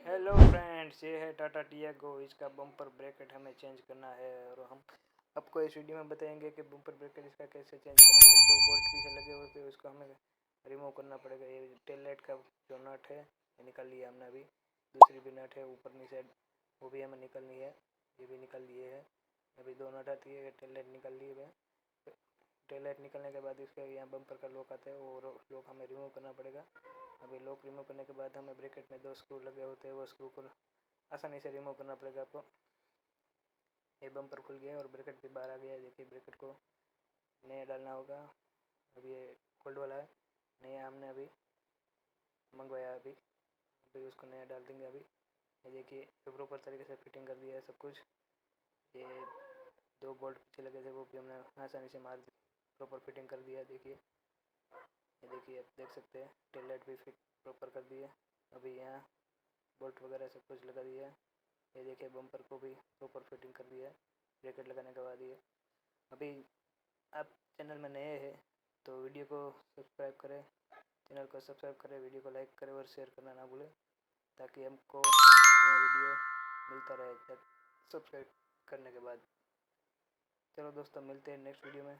Hello friends, ये है Tata Tiago. इसका बम्पर ब्रैकेट हमें चेंज करना है और हम आपको इस वीडियो में बताएंगे कि बम्पर ब्रैकेट इसका कैसे चेंज करेंगे। दो बोल्ट पीछे लगे हुए थे, उसको हमें रिमूव करना पड़ेगा। ये टेल लाइट का जो नट है ये निकाल लिया हमने अभी। दूसरी भी नट है ऊपर की साइड, वो भी हमें निकालनी है। ये भी निकाल लिए है। अभी दो नट आती है, टेल लाइट निकाल लिए हुए। टेल लाइट निकलने के बाद इसके यहाँ बम्पर का लॉक आता है, वो लॉक हमें रिमूव करना पड़ेगा। अभी लॉक रिमूव करने के बाद हमें ब्रैकेट में दो स्क्रू लगे होते हैं, वो स्क्रू को आसानी से रिमूव करना पड़ेगा आपको। ये बम्पर खुल गया और ब्रैकेट भी बाहर आ गया है। देखिए, ब्रैकेट को नया डालना होगा। अभी ये ओल्ड वाला है, नया हमने अभी मंगवाया। अभी उसको नया डाल देंगे। अभी ये देखिए, प्रॉपर तरीके से फिटिंग कर दिया है सब कुछ। ये दो बोल्ट पीछे लगे थे, वो भी हमने आसानी से मार प्रॉपर फिटिंग कर दिया। देखिए, ये देखिए, आप देख सकते हैं टेल लाइट भी फिट प्रॉपर कर दी है। अभी यहाँ बोल्ट वगैरह सब कुछ लगा दिया है। ये देखिए, बम्पर को भी प्रॉपर फिटिंग कर दिया है ब्रैकेट लगाने के बाद। ये अभी आप चैनल में नए हैं तो वीडियो को सब्सक्राइब करें, चैनल को सब्सक्राइब करें, वीडियो को लाइक करें और शेयर करना ना भूलें, ताकि हमको नया वीडियो मिलता रहे सब्सक्राइब करने के बाद। चलो दोस्तों, मिलते हैं नेक्स्ट वीडियो में।